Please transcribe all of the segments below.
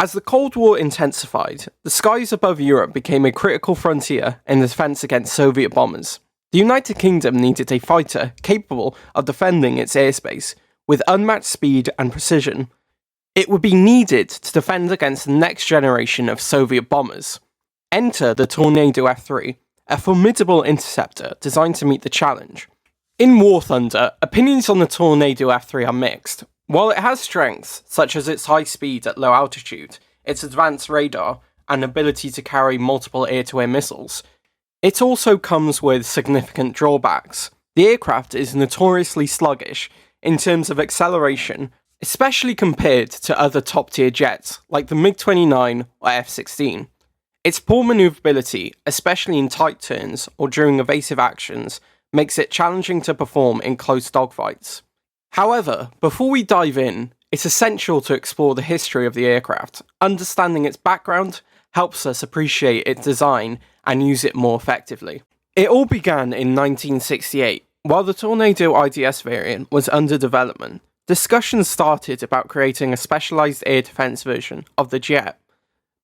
As the Cold War intensified, the skies above Europe became a critical frontier in the defence against Soviet bombers. The United Kingdom needed a fighter capable of defending its airspace with unmatched speed and precision. It would be needed to defend against the next generation of Soviet bombers. Enter the Tornado F-3, a formidable interceptor designed to meet the challenge. In War Thunder, opinions on the Tornado F-3 are mixed. While it has strengths, such as its high speed at low altitude, its advanced radar, and ability to carry multiple air-to-air missiles, it also comes with significant drawbacks. The aircraft is notoriously sluggish in terms of acceleration, especially compared to other top-tier jets like the MiG-29 or F-16. Its poor maneuverability, especially in tight turns or during evasive actions, makes it challenging to perform in close dogfights. However, before we dive in, it's essential to explore the history of the aircraft. Understanding its background helps us appreciate its design and use it more effectively. It all began in 1968. While the Tornado IDS variant was under development, discussions started about creating a specialised air defence version of the jet.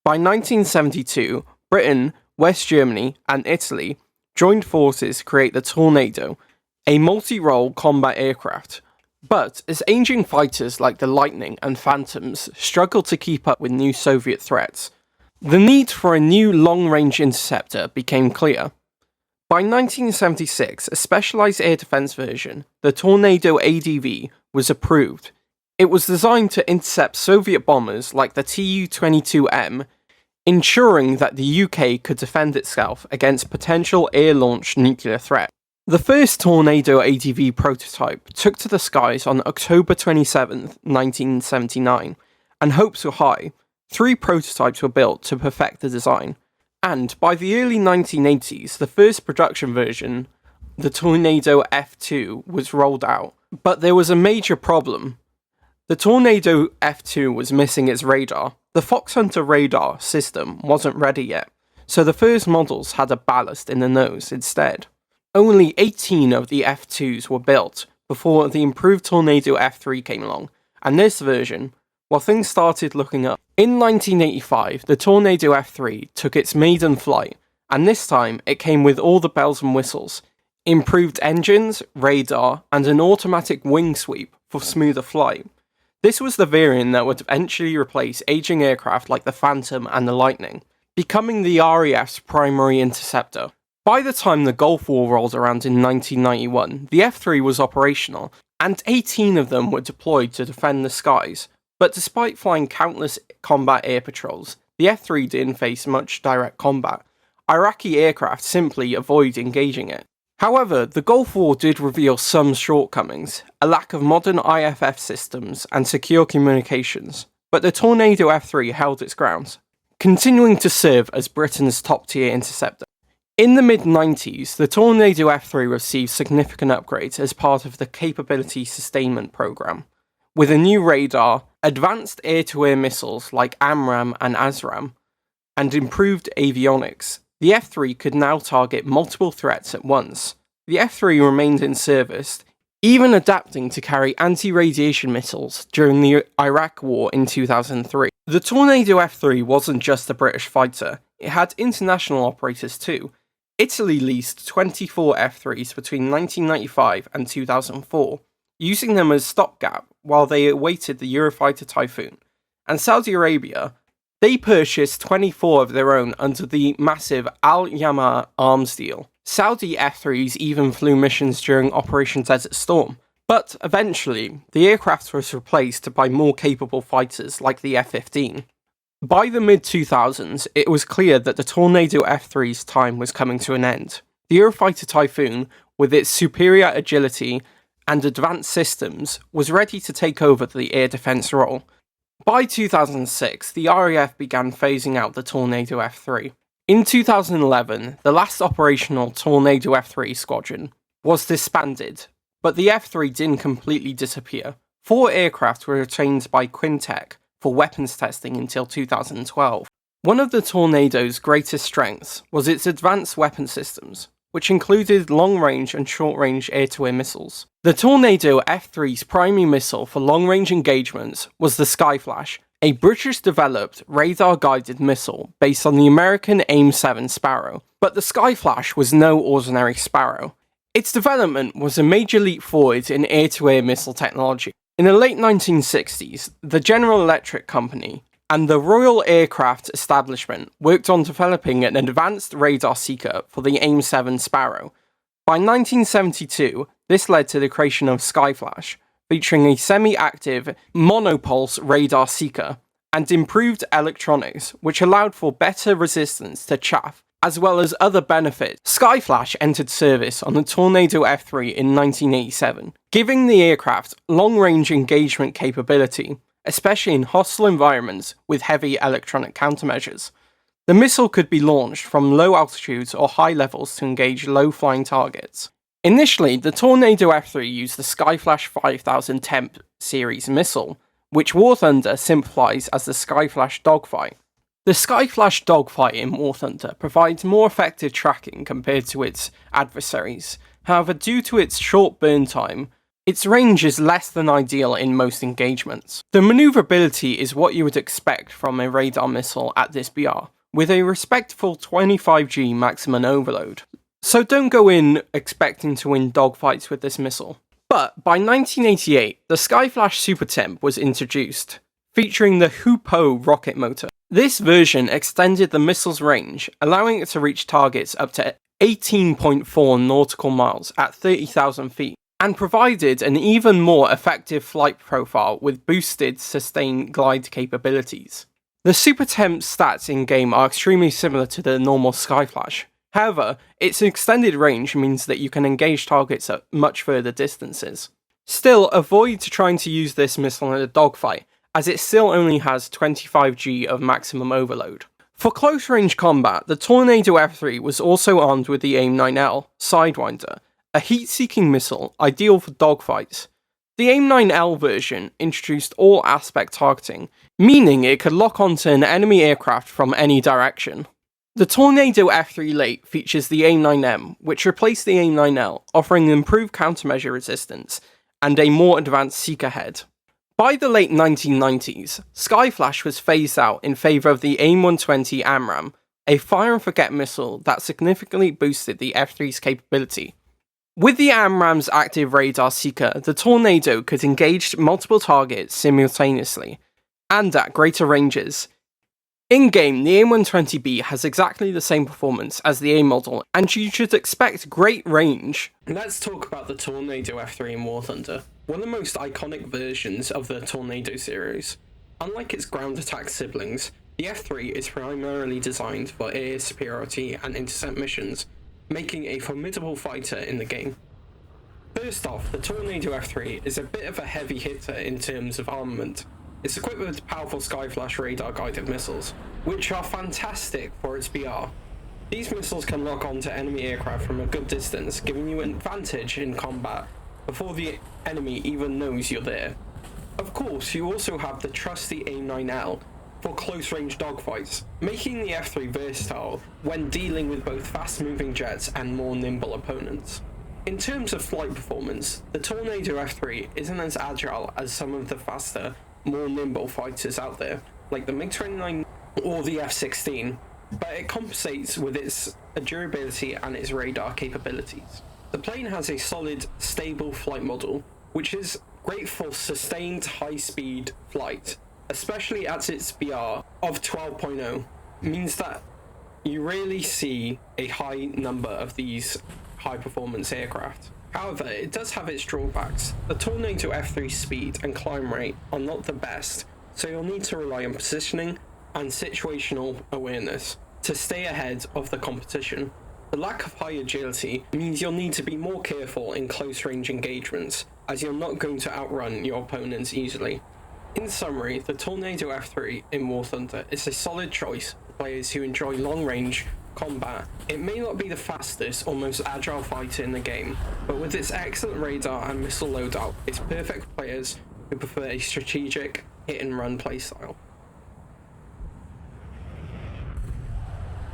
By 1972, Britain, West Germany, and Italy joined forces to create the Tornado, a multi-role combat aircraft. But as aging fighters like the Lightning and Phantoms struggled to keep up with new Soviet threats, the need for a new long-range interceptor became clear. By 1976, a specialised air defence version, the Tornado ADV, was approved. It was designed to intercept Soviet bombers like the Tu-22M, ensuring that the UK could defend itself against potential air-launched nuclear threat. The first Tornado ADV prototype took to the skies on October 27, 1979, and hopes were high. 3 prototypes were built to perfect the design, and by the early 1980s, the first production version, the Tornado F2, was rolled out. But there was a major problem. The Tornado F2 was missing its radar. The Foxhunter radar system wasn't ready yet, so the first models had a ballast in the nose instead. Only 18 of the F2s were built before the improved Tornado F3 came along, and this version, well, things started looking up. In 1985, the Tornado F3 took its maiden flight, and this time it came with all the bells and whistles, improved engines, radar, and an automatic wing sweep for smoother flight. This was the variant that would eventually replace aging aircraft like the Phantom and the Lightning, becoming the RAF's primary interceptor. By the time the Gulf War rolled around in 1991, the F-3 was operational, and 18 of them were deployed to defend the skies. But despite flying countless combat air patrols, the F-3 didn't face much direct combat. Iraqi aircraft simply avoid engaging it. However, the Gulf War did reveal some shortcomings, a lack of modern IFF systems and secure communications, but the Tornado F-3 held its ground, continuing to serve as Britain's top-tier interceptor. In the mid-90s, the Tornado F-3 received significant upgrades as part of the Capability Sustainment Program. With a new radar, advanced air-to-air missiles like AMRAAM and ASRAAM, and improved avionics, the F-3 could now target multiple threats at once. The F-3 remained in service, even adapting to carry anti-radiation missiles during the Iraq War in 2003. The Tornado F-3 wasn't just a British fighter, it had international operators too. Italy leased 24 F-3s between 1995 and 2004, using them as stopgap while they awaited the Eurofighter Typhoon. And Saudi Arabia, they purchased 24 of their own under the massive Al-Yamar arms deal. Saudi F-3s even flew missions during Operation Desert Storm, but eventually, the aircraft was replaced by more capable fighters like the F-15. By the mid-2000s, it was clear that the Tornado F-3's time was coming to an end. The Eurofighter Typhoon, with its superior agility and advanced systems, was ready to take over the air defence role. By 2006, the RAF began phasing out the Tornado F-3. In 2011, the last operational Tornado F-3 squadron was disbanded, but the F-3 didn't completely disappear. 4 aircraft were retained by Quintech for weapons testing until 2012. One of the Tornado's greatest strengths was its advanced weapon systems, which included long-range and short-range air-to-air missiles. The Tornado F-3's primary missile for long-range engagements was the Skyflash, a British-developed radar-guided missile based on the American AIM-7 Sparrow, but the Skyflash was no ordinary Sparrow. Its development was a major leap forward in air-to-air missile technology. In the late 1960s, the General Electric Company and the Royal Aircraft Establishment worked on developing an advanced radar seeker for the AIM-7 Sparrow. By 1972, this led to the creation of Skyflash, featuring a semi-active monopulse radar seeker and improved electronics, which allowed for better resistance to chaff, as well as other benefits. Skyflash entered service on the Tornado F3 in 1987, giving the aircraft long-range engagement capability, especially in hostile environments with heavy electronic countermeasures. The missile could be launched from low altitudes or high levels to engage low-flying targets. Initially, the Tornado F3 used the Skyflash 5000 Temp series missile, which War Thunder simplifies as the Skyflash Dogfight. The Skyflash Dogfight in War Thunder provides more effective tracking compared to its adversaries. However, due to its short burn time, its range is less than ideal in most engagements. The maneuverability is what you would expect from a radar missile at this BR, with a respectful 25G maximum overload. So don't go in expecting to win dogfights with this missile. But by 1988, the Skyflash Super Temp was introduced, featuring the Hupo rocket motor. This version extended the missile's range, allowing it to reach targets up to 18.4 nautical miles at 30,000 feet, and provided an even more effective flight profile with boosted sustained glide capabilities. The Super Temp stats in-game are extremely similar to the normal Skyflash. However, its extended range means that you can engage targets at much further distances. Still, avoid trying to use this missile in a dogfight, as it still only has 25G of maximum overload. For close-range combat, the Tornado F3 was also armed with the AIM-9L Sidewinder, a heat-seeking missile ideal for dogfights. The AIM-9L version introduced all-aspect targeting, meaning it could lock onto an enemy aircraft from any direction. The Tornado F3 Late features the AIM-9M, which replaced the AIM-9L, offering improved countermeasure resistance and a more advanced seeker head. By the late 1990s, Skyflash was phased out in favour of the AIM-120 AMRAAM, a fire-and-forget missile that significantly boosted the F3's capability. With the AMRAAM's active radar seeker, the Tornado could engage multiple targets simultaneously, and at greater ranges. In-game, the AIM-120B has exactly the same performance as the AIM model, and you should expect great range. Let's talk about the Tornado F3 in War Thunder, one of the most iconic versions of the Tornado series. Unlike its ground attack siblings, the F3 is primarily designed for air superiority and intercept missions, making a formidable fighter in the game. First off, the Tornado F3 is a bit of a heavy hitter in terms of armament. It's equipped with powerful Skyflash radar-guided missiles, which are fantastic for its BR. These missiles can lock onto enemy aircraft from a good distance, giving you an advantage in combat before the enemy even knows you're there. Of course, you also have the trusty AIM-9L for close-range dogfights, making the F3 versatile when dealing with both fast-moving jets and more nimble opponents. In terms of flight performance, the Tornado F3 isn't as agile as some of the faster, more nimble fighters out there, like the MiG-29 or the F-16, but it compensates with its durability and its radar capabilities. The plane has a solid, stable flight model, which is great for sustained high-speed flight, especially at its BR of 12.0, means that you rarely see a high number of these high-performance aircraft. However, it does have its drawbacks. The Tornado F3 speed and climb rate are not the best, so you'll need to rely on positioning and situational awareness to stay ahead of the competition. The lack of high agility means you'll need to be more careful in close-range engagements, as you're not going to outrun your opponents easily. In summary, the Tornado F3 in War Thunder is a solid choice for players who enjoy long-range combat. It may not be the fastest or most agile fighter in the game, but with its excellent radar and missile loadout, it's perfect for players who prefer a strategic hit-and-run playstyle.